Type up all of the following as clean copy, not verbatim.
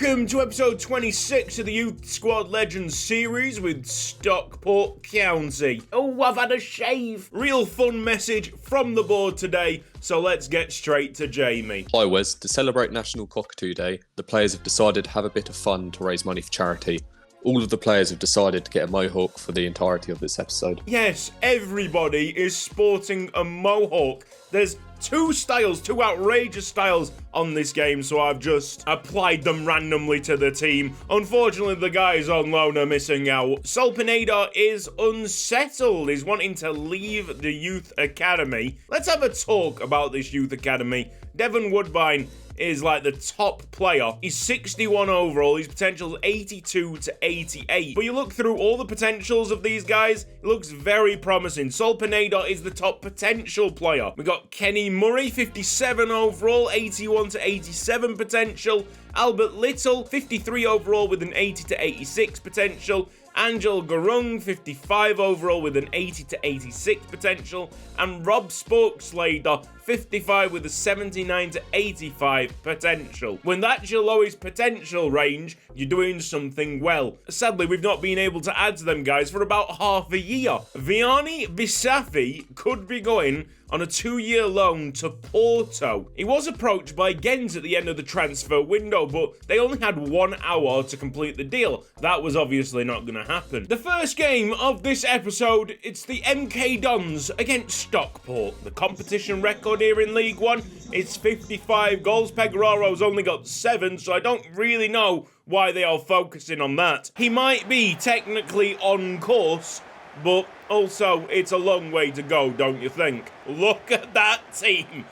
Welcome to episode 26 of the Youth Squad Legends series with Stockport County. Oh, I've had a shave. Real fun message from the board today, so let's get straight to Jamie. Hi Wes, to celebrate National Cockatoo Day, the players have decided to have a bit of fun to raise money for charity. All of the players have decided to get a mohawk for the entirety of this episode. Yes, everybody is sporting a mohawk. There's two outrageous styles on this game, so I've just applied them randomly to the team. Unfortunately, the guys on loan are missing out. Solpenada is unsettled. He's wanting to leave the youth academy. Let's have a talk about this youth academy. Devon Woodbine is like the top player. He's 61 overall. His potential is 82 to 88. But you look through all the potentials of these guys, it looks very promising. Solpenada is the top potential player. We got Kenny Murray, 57 overall, 81 to 87 potential. Albert Little, 53 overall with an 80 to 86 potential. Angel Garung, 55 overall with an 80 to 86 potential. And Rob Spokeslader, 55 with a 79 to 85 potential. When that's your lowest potential range, you're doing something well. Sadly, we've not been able to add to them guys for about half a year. Vianney Bisafi could be going on a 2-year loan to Porto. He was approached by Gens at the end of the transfer window, but they only had 1 hour to complete the deal. That was obviously not going to happen. The first game of this episode, it's the MK Dons against Stockport. The competition record here in League One is 55 goals. Pegoraro's only got 7, so I don't really know why they are focusing on that. He might be technically on course, but also it's a long way to go, don't you think? Look at that team.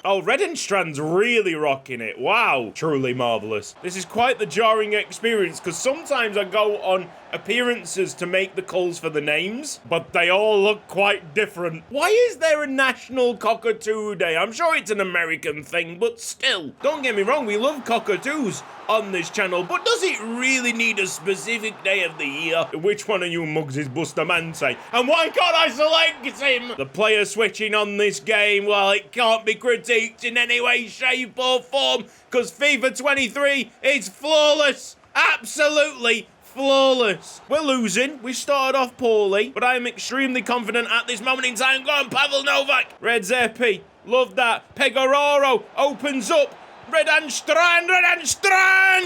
Oh, Redenstrand's really rocking it. Wow. Truly marvellous. This is quite the jarring experience, because sometimes I go on appearances to make the calls for the names, but they all look quite different. Why is there a National Cockatoo Day? I'm sure it's an American thing, but still. Don't get me wrong, we love cockatoos on this channel, but does it really need a specific day of the year? Which one of you mugs is Bustamante? And why can't I select him? The player switching on this game, well, it can't be critiqued in any way, shape or form, because FIFA 23 is flawless. Absolutely flawless. We're losing. We started off poorly, but I am extremely confident at this moment in time. Go on, Pavel Novak. Red Zerpi. Love that. Pegoraro opens up. Redenstrand,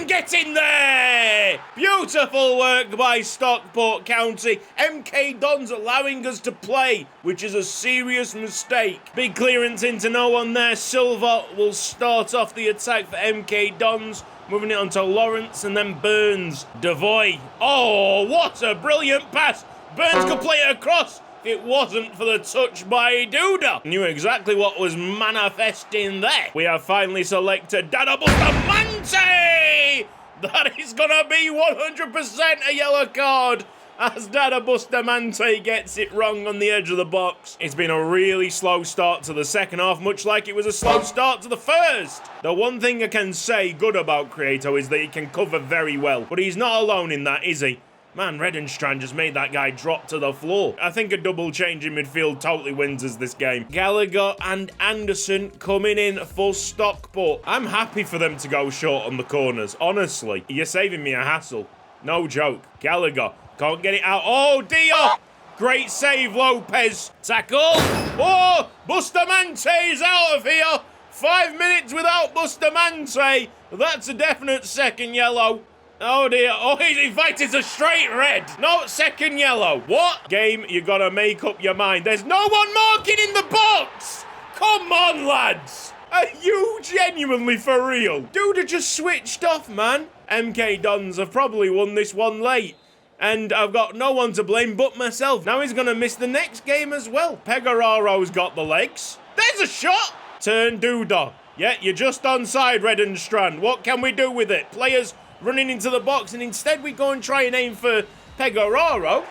get in there! Beautiful work by Stockport County. MK Dons allowing us to play, which is a serious mistake. Big clearance into no one there. Silva will start off the attack for MK Dons. Moving it on to Lawrence and then Burns. Devoy. Oh, what a brilliant pass. Burns could play it across. It wasn't for the touch by Duda. Knew exactly what was manifesting there. We have finally selected Dada Bustamante. That is going to be 100% a yellow card, as Dada Bustamante gets it wrong on the edge of the box. It's been a really slow start to the second half, much like it was a slow start to the first. The one thing I can say good about Creato is that he can cover very well, but he's not alone in that, is he? Man, Redenstrand just made that guy drop to the floor. I think a double change in midfield totally wins us this game. Gallagher and Anderson coming in for Stockport. I'm happy for them to go short on the corners, honestly. You're saving me a hassle. No joke. Gallagher can't get it out. Oh, Dio! Great save, Lopez. Tackle. Oh, Bustamante's out of here. 5 minutes without Bustamante. That's a definite second yellow. Oh dear, oh in fact it's a straight red, not second yellow. What? Game, you gotta make up your mind. There's no one marking in the box! Come on lads! Are you genuinely for real? Duda just switched off, man. MK Dons have probably won this one late, and I've got no one to blame but myself. Now he's gonna miss the next game as well. Pegoraro's got the legs. There's a shot! Turn Duda. Yeah, you're just onside, Redenstrand. What can we do with it? Players running into the box, and instead we go and try and aim for Pegoraro.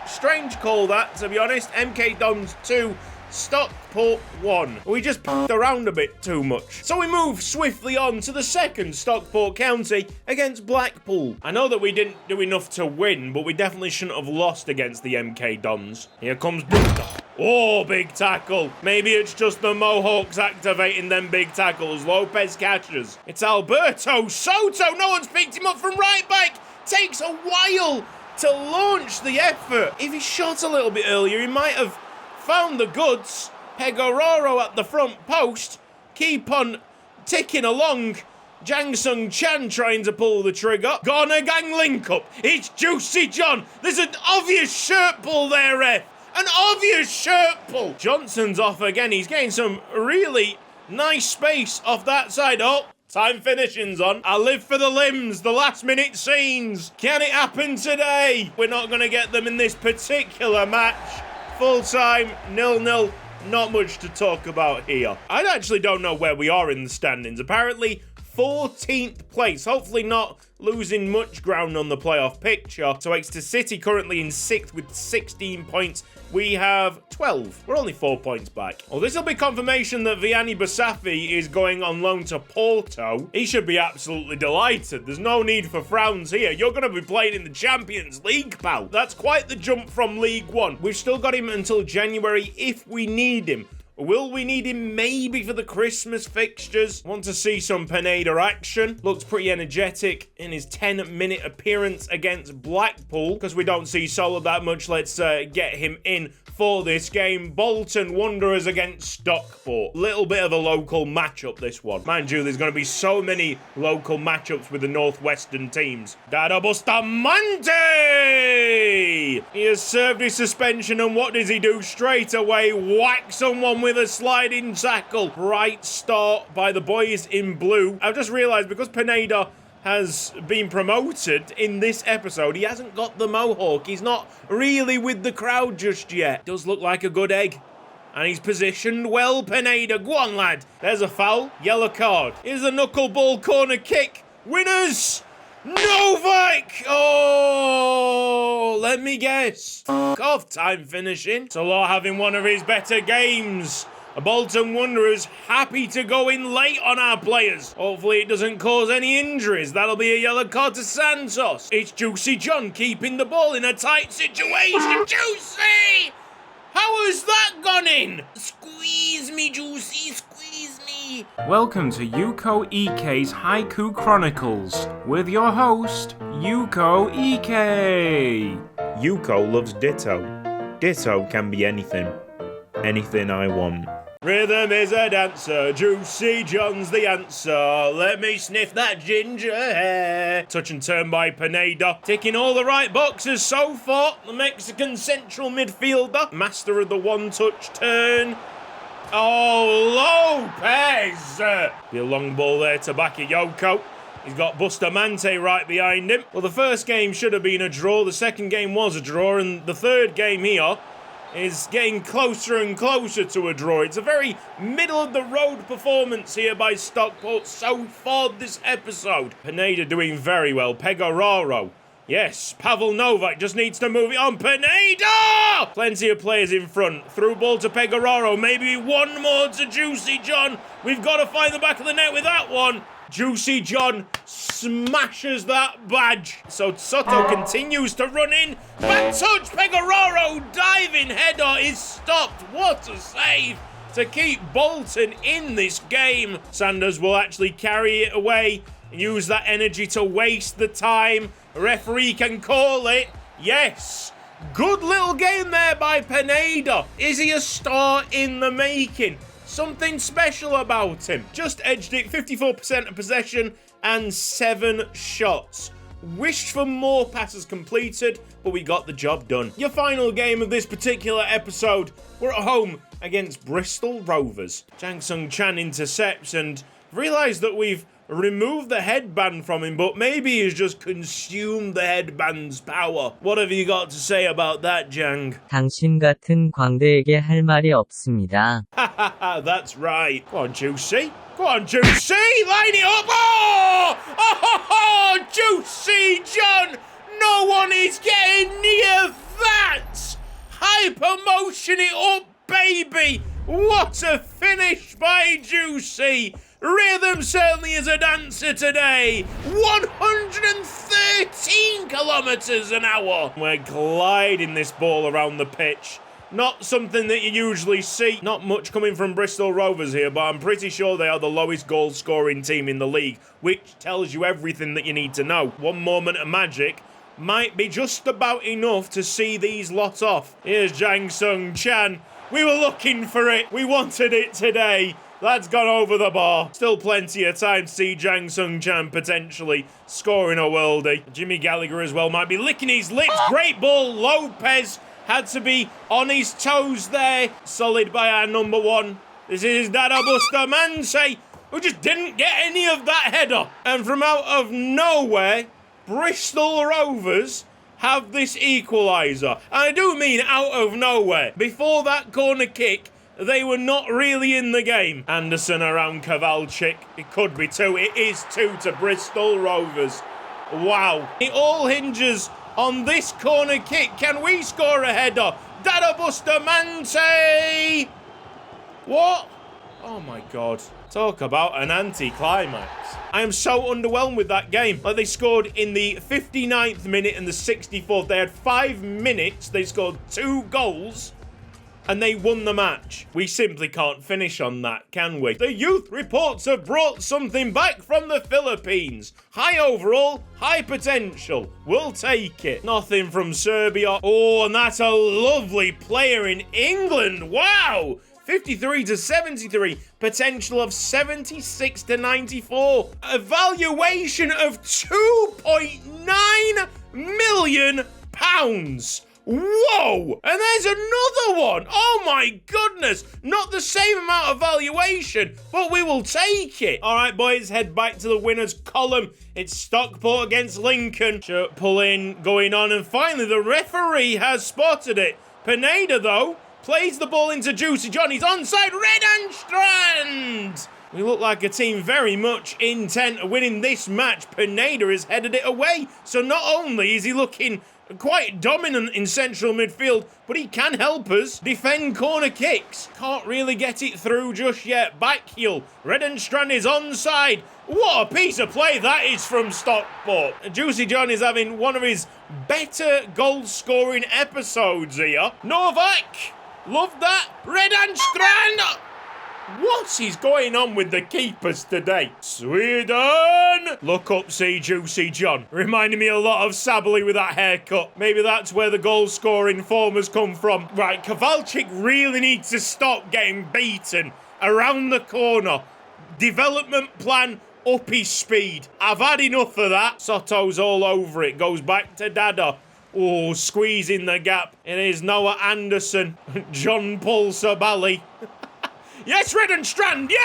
Strange call that, to be honest. MK Dons 2, Stockport 1. We just p***ed around a bit too much. So we move swiftly on to the second Stockport County against Blackpool. I know that we didn't do enough to win, but we definitely shouldn't have lost against the MK Dons. Here comes Duda. Oh, big tackle. Maybe it's just the Mohawks activating them big tackles. Lopez catches. It's Alberto Soto. No one's picked him up from right back. Takes a while to launch the effort. If he shot a little bit earlier, he might have found the goods. Pegoraro at the front post. Keep on ticking along. Jang Sung Chan trying to pull the trigger. Gonna gang link up. It's Juicy John. There's an obvious shirt pull there, ref. An obvious shirt pull. Johnson's off again. He's getting some really nice space off that side. Oh, time finishing's on. I live for the limbs, the last minute scenes. Can it happen today? We're not going to get them in this particular match. Full time, 0-0. Not much to talk about here. I actually don't know where we are in the standings. Apparently 14th place. Hopefully not losing much ground on the playoff picture. So Exeter City currently in 6th with 16 points. We have 12. We're only 4 points back. Well, this will be confirmation that Vianney Basafi is going on loan to Porto. He should be absolutely delighted. There's no need for frowns here. You're going to be playing in the Champions League, pal. That's quite the jump from League One. We've still got him until January if we need him. Will we need him maybe for the Christmas fixtures? Want to see some Pineda action. Looks pretty energetic in his 10-minute appearance against Blackpool. Because we don't see Solo that much, let's get him in for this game. Bolton Wanderers against Stockport. Little bit of a local matchup, this one. Mind you, there's going to be so many local matchups with the Northwestern teams. Dada Bustamante! He has served his suspension, and what does he do? Straight away, whack someone with a sliding tackle. Bright start by the boys in blue. I've just realised, because Pineda has been promoted in this episode, he hasn't got the mohawk. He's not really with the crowd just yet. Does look like a good egg. And he's positioned well, Pineda. Go on, lad. There's a foul. Yellow card. Here's a knuckleball corner kick. Winners! Novak! Oh, let me guess. Off time finishing. Salah having one of his better games. A Bolton Wanderers happy to go in late on our players. Hopefully it doesn't cause any injuries. That'll be a yellow card to Santos. It's Juicy John keeping the ball in a tight situation. Juicy! How has that gone in? Squeeze me, Juicy, squeeze me. Welcome to Yuko Ike's Haiku Chronicles with your host, Yuko Ike. Yuko loves Ditto. Ditto can be anything. Anything I want. Rhythm is a dancer, Juicy John's the answer. Let me sniff that ginger hair. Touch and turn by Pineda. Ticking all the right boxes so far. The Mexican central midfielder. Master of the one-touch turn. Oh, Lopez! Be a long ball there to Bakayoko. He's got Bustamante right behind him. Well, the first game should have been a draw. The second game was a draw. And the third game here is getting closer and closer to a draw. It's a very middle-of-the-road performance here by Stockport so far this episode. Pineda doing very well. Pegoraro. Yes, Pavel Novak just needs to move it on. Pineda! Plenty of players in front. Through ball to Pegoraro. Maybe one more to Juicy John. We've got to find the back of the net with that one. Juicy John smashes that badge. So Soto continues to run in. Back touch, Pegoraro diving header is stopped. What a save to keep Bolton in this game. Sanders will actually carry it away. Use that energy to waste the time. Referee can call it. Yes. Good little game there by Pineda. Is he a star in the making? Something special about him. Just edged it, 54% of possession and 7 shots. Wished for more passes completed, but we got the job done. Your final game of this particular episode, we're at home against Bristol Rovers. Jang Sung Chan intercepts and realised that we've removed the headband from him, but maybe he's just consumed the headband's power. What have you got to say about that, Jang? 당신 같은 광대에게 할 말이 없습니다. That's right. Go on, Juicy. Go on, Juicy. Line it up. Oh, Juicy John. No one is getting near that. Hyper motion it up, baby. What a finish by Juicy. Rhythm certainly is a dancer today. 113 kilometres an hour. We're gliding this ball around the pitch. Not something that you usually see. Not much coming from Bristol Rovers here, but I'm pretty sure they are the lowest goal-scoring team in the league, which tells you everything that you need to know. One moment of magic might be just about enough to see these lot off. Here's Jang Sung Chan. We were looking for it. We wanted it today. That's gone over the bar. Still plenty of time to see Jang Sung Chan potentially scoring a worldie. Jimmy Gallagher as well might be licking his lips. Great ball. Lopez had to be on his toes there. Solid by our number one. This is Dada Bustamante, who just didn't get any of that header. And from out of nowhere, Bristol Rovers have this equaliser. And I do mean out of nowhere. Before that corner kick, they were not really in the game. Anderson around Kowalczyk. It could be 2. It is 2 to Bristol Rovers. Wow. It all hinges on this corner kick. Can we score a header? Dada Bustamante! What? Oh my God. Talk about an anti-climax. I am so underwhelmed with that game. Like, they scored in the 59th minute and the 64th. They had 5 minutes. They scored 2 goals. And they won the match. We simply can't finish on that, can we? The youth reports have brought something back from the Philippines. High overall, high potential. We'll take it. Nothing from Serbia. Oh, and that's a lovely player in England. Wow! 53 to 73. Potential of 76 to 94. A valuation of £2.9 million. Whoa! And there's another one! Oh my goodness! Not the same amount of valuation, but we will take it. All right, boys, head back to the winners column. It's Stockport against Lincoln. Shirt pulling going on, and finally the referee has spotted it. Pineda, though, plays the ball into Juicy John. He's onside. Regenstrand! We look like a team very much intent on winning this match. Pineda has headed it away. So not only is he looking quite dominant in central midfield, but he can help us defend corner kicks. Can't really get it through just yet. Back heel. Redenstrand is onside. What a piece of play that is from Stockport. Juicy John is having one of his better goal-scoring episodes here. Novak, love that. Redenstrand. What is going on with the keepers today? Sweden! Look up, see Juicy John. Reminding me a lot of Sabley with that haircut. Maybe that's where the goal-scoring form has come from. Right, Kowalczyk really needs to stop getting beaten around the corner. Development plan, up his speed. I've had enough of that. Soto's all over it. Goes back to Dada. Oh, squeezing the gap. It is Noah Anderson. John Paul Sabali. Yes, Redenstrand! Yes!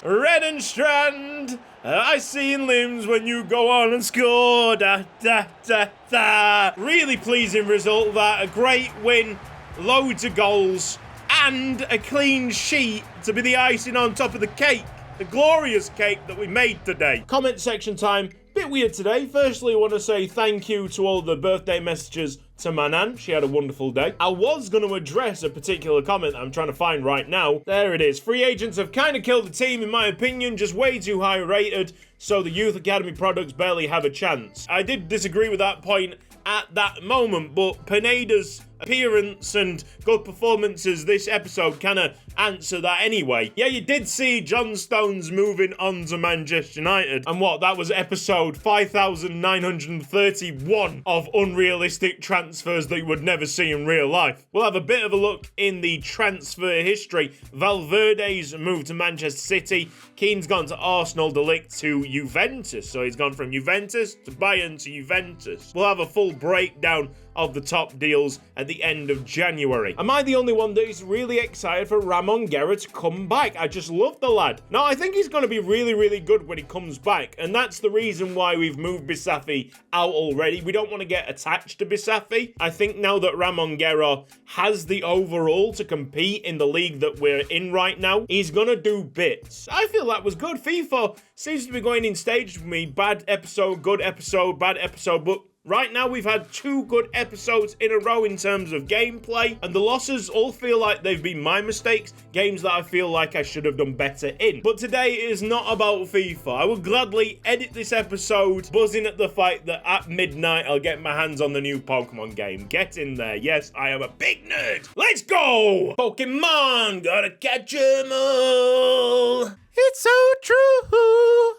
Redenstrand! I seen limbs when you go on and score. Da, da, da, da. Really pleasing result that. A great win. Loads of goals. And a clean sheet to be the icing on top of the cake. The glorious cake that we made today. Comment section time. Bit weird today. Firstly, I want to say thank you to all the birthday messages to my nan. She had a wonderful day. I was going to address a particular comment that I'm trying to find right now. There it is. Free agents have kind of killed the team, in my opinion. Just way too high rated, so the youth academy products barely have a chance. I did disagree with that point at that moment, but Pineda's appearance and good performances this episode kind of answer that anyway. Yeah, you did see John Stones moving on to Manchester United, and what, that was episode 5,931 of unrealistic transfers that you would never see in real life. We'll have a bit of a look in the transfer history. Valverde's moved to Manchester City. Keane's gone to Arsenal. De Ligt to Juventus. So he's gone from Juventus to Bayern to Juventus. We'll have a full breakdown of the top deals at the end of January. Am I the only one that is really excited for Ramon Guerra to come back? I just love the lad. No, I think he's going to be really, really good when he comes back, and that's the reason why we've moved Bisafi out already. We don't want to get attached to Bisafi. I think now that Ramon Guerra has the overall to compete in the league that we're in right now, he's going to do bits. I feel that was good. FIFA seems to be going in stages with me. Bad episode, good episode, bad episode, but Right now, we've had 2 good episodes in a row in terms of gameplay, and the losses all feel like they've been my mistakes, games that I feel like I should have done better in. But today is not about FIFA. I will gladly edit this episode, buzzing at the fact that at midnight I'll get my hands on the new Pokemon game. Get in there. Yes, I am a big nerd. Let's go! Pokemon, gotta catch 'em all. It's so true.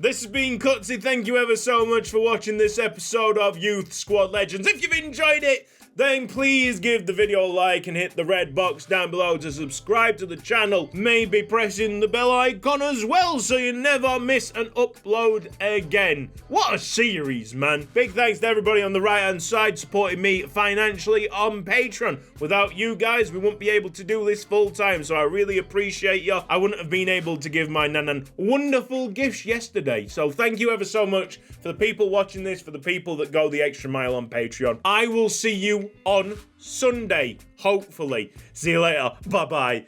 This has been Cutsy. Thank you ever so much for watching this episode of Youth Squad Legends. If you've enjoyed it, then please give the video a like and hit the red box down below to subscribe to the channel. Maybe pressing the bell icon as well so you never miss an upload again. What a series, man. Big thanks to everybody on the right hand side supporting me financially on Patreon. Without you guys, we wouldn't be able to do this full time, so I really appreciate you. I wouldn't have been able to give my nanan wonderful gifts yesterday. So thank you ever so much for the people watching this, for the people that go the extra mile on Patreon. I will see you on Sunday, hopefully. See you later. Bye-bye.